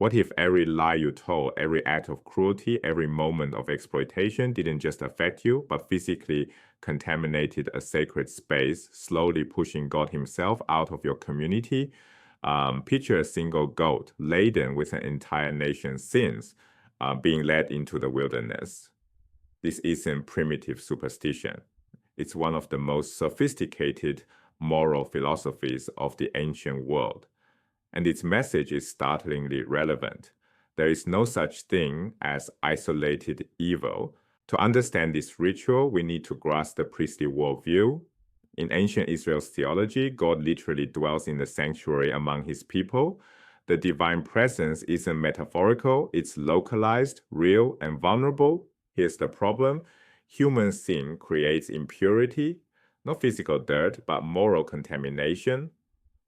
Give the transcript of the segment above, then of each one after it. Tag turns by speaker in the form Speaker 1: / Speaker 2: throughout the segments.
Speaker 1: What if every lie you told, every act of cruelty, every moment of exploitation didn't just affect you, but physically contaminated a sacred space, slowly pushing God himself out of your community? Picture a single goat laden with an entire nation's sins being led into the wilderness. This isn't primitive superstition. It's one of the most sophisticated moral philosophies of the ancient world. And its message is startlingly relevant. There is no such thing as isolated evil. To understand this ritual, we need to grasp the priestly worldview. In ancient Israel's theology, God literally dwells in the sanctuary among his people. The divine presence isn't metaphorical, it's localized, real, and vulnerable. Here's the problem. Human sin creates impurity, not physical dirt, but moral contamination.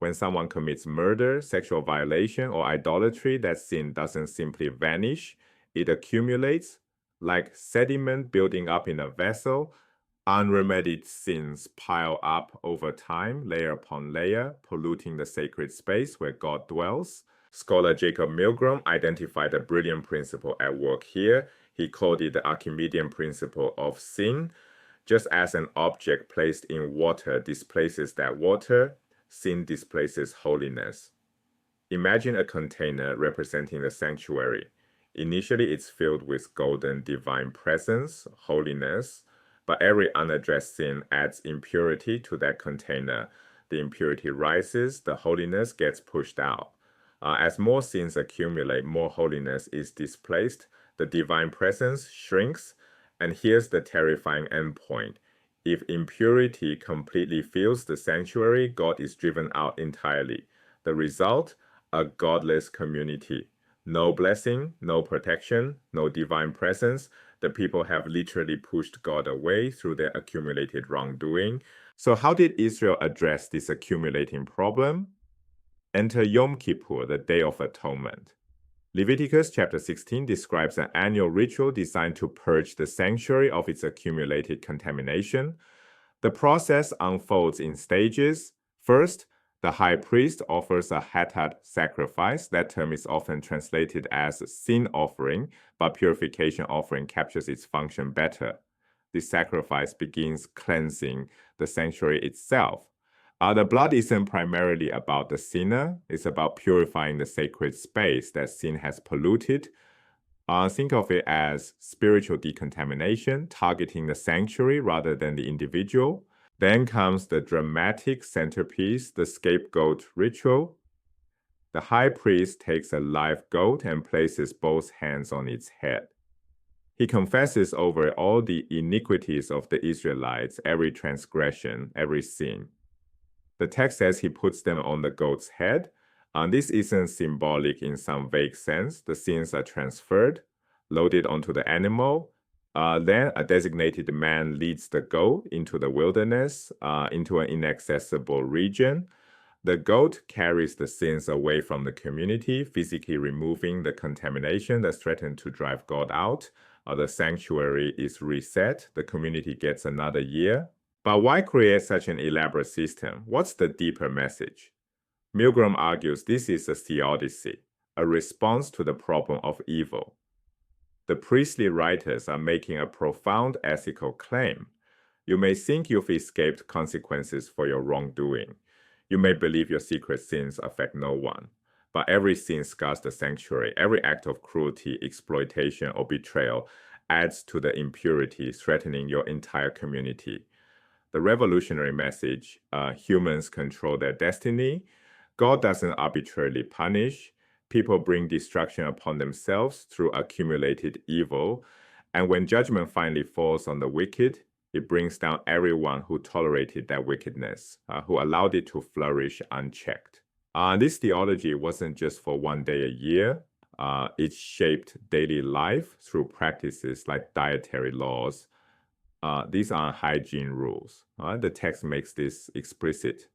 Speaker 1: When someone commits murder, sexual violation, or idolatry, that sin doesn't simply vanish. It accumulates like sediment building up in a vessel. Unremitted sins pile up over time, layer upon layer, polluting the sacred space where God dwells. Scholar Jacob Milgrom identified a brilliant principle at work here. He called it the Archimedean principle of sin. Just as an object placed in water displaces that water, sin displaces holiness. Imagine a container representing the sanctuary. Initially, it's filled with golden divine presence, holiness, but every unaddressed sin adds impurity to that container. The impurity rises, the holiness gets pushed out. As more sins accumulate, more holiness is displaced, the divine presence shrinks, and here's the terrifying endpoint. If impurity completely fills the sanctuary, God is driven out entirely. The result? A godless community. No blessing, no protection, no divine presence. The people have literally pushed God away through their accumulated wrongdoing. So how did Israel address this accumulating problem? Enter Yom Kippur, the Day of Atonement. Leviticus chapter 16 describes an annual ritual designed to purge the sanctuary of its accumulated contamination. The process unfolds in stages. First, the high priest offers a hatta't sacrifice. That term is often translated as sin offering, but purification offering captures its function better. This sacrifice begins cleansing the sanctuary itself. The blood isn't primarily about the sinner. It's about purifying the sacred space that sin has polluted. Think of it as spiritual decontamination, targeting the sanctuary rather than the individual. Then comes the dramatic centerpiece, the scapegoat ritual. The high priest takes a live goat and places both hands on its head. He confesses over all the iniquities of the Israelites, every transgression, every sin. The text says he puts them on the goat's head. This isn't symbolic in some vague sense. The sins are transferred, loaded onto the animal. Then a designated man leads the goat into the wilderness, into an inaccessible region. The goat carries the sins away from the community, physically removing the contamination that's threatened to drive God out. The sanctuary is reset. The community gets another year. But why create such an elaborate system? What's the deeper message? Milgrom argues this is a theodicy, a response to the problem of evil. The priestly writers are making a profound ethical claim. You may think you've escaped consequences for your wrongdoing. You may believe your secret sins affect no one. But every sin scars the sanctuary. Every act of cruelty, exploitation, or betrayal adds to the impurity, threatening your entire community. The revolutionary message, humans control their destiny. God doesn't arbitrarily punish. People bring destruction upon themselves through accumulated evil. And when judgment finally falls on the wicked, it brings down everyone who tolerated that wickedness, who allowed it to flourish unchecked. This theology wasn't just for one day a year. It shaped daily life through practices like dietary laws. These are hygiene rules. The text makes this explicit.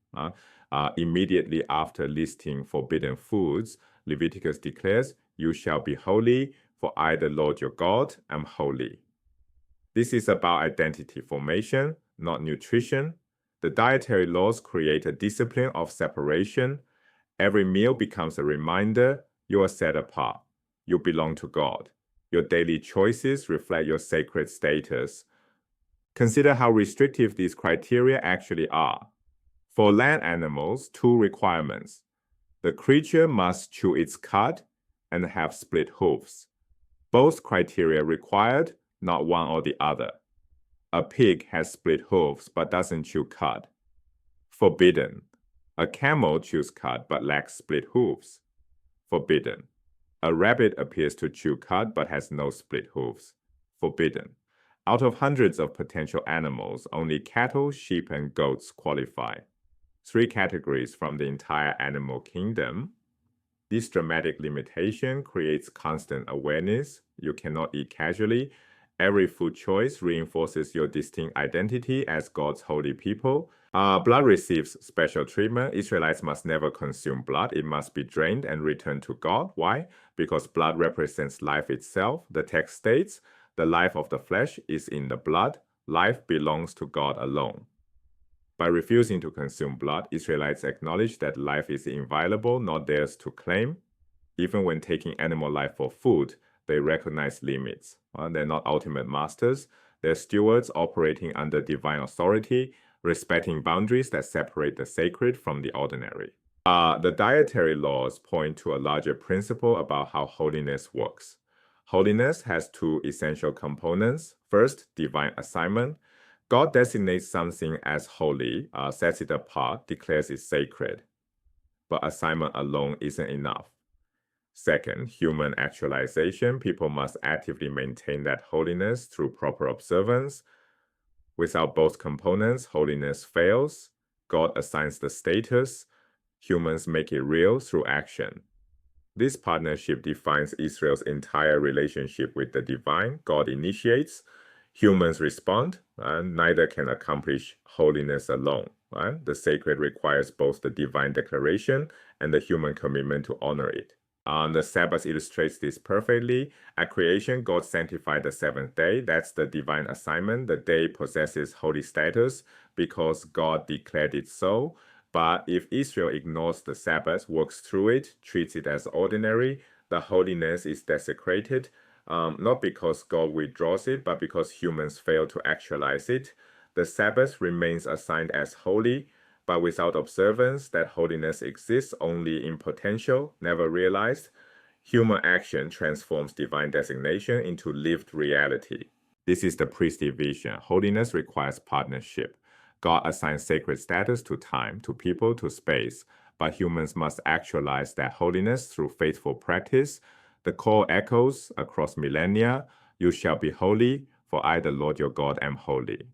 Speaker 1: Immediately after listing forbidden foods, Leviticus declares, "You shall be holy, for I, the Lord your God, am holy." This is about identity formation, not nutrition. The dietary laws create a discipline of separation. Every meal becomes a reminder, You are set apart. You belong to God. Your daily choices reflect your sacred status. Consider how restrictive these criteria actually are. For land animals, 2 requirements. The creature must chew its cud and have split hooves. Both criteria required, not one or the other. A pig has split hooves but doesn't chew cud. Forbidden. A camel chews cud but lacks split hooves. Forbidden. A rabbit appears to chew cud but has no split hooves. Forbidden. Out of hundreds of potential animals, only cattle, sheep, and goats qualify. 3 categories from the entire animal kingdom. This dramatic limitation creates constant awareness. You cannot eat casually. Every food choice reinforces your distinct identity as God's holy people. Blood receives special treatment. Israelites must never consume blood. It must be drained and returned to God. Why? Because blood represents life itself. The text states, "The life of the flesh is in the blood. Life belongs to God alone." By refusing to consume blood, Israelites acknowledge that life is inviolable, not theirs to claim. Even when taking animal life for food, they recognize limits. They're not ultimate masters. They're stewards operating under divine authority, respecting boundaries that separate the sacred from the ordinary. The dietary laws point to a larger principle about how holiness works. Holiness has 2 essential components. First, divine assignment. God designates something as holy, sets it apart, declares it sacred. But assignment alone isn't enough. Second, human actualization. People must actively maintain that holiness through proper observance. Without both components, holiness fails. God assigns the status. Humans make it real through action. This partnership defines Israel's entire relationship with the divine. God initiates. Humans respond, and neither can accomplish holiness alone. The sacred requires both the divine declaration and the human commitment to honor it. The Sabbath illustrates this perfectly. At creation, God sanctified the 7th day. That's the divine assignment. The day possesses holy status because God declared it so. But if Israel ignores the Sabbath, works through it, treats it as ordinary, the holiness is desecrated. Not because God withdraws it, but because humans fail to actualize it. The Sabbath remains assigned as holy, but without observance, that holiness exists only in potential, never realized. Human action transforms divine designation into lived reality. This is the priestly vision. Holiness requires partnership. God assigns sacred status to time, to people, to space, but humans must actualize that holiness through faithful practice. The call echoes across millennia, "You shall be holy, for I, the Lord your God, am holy."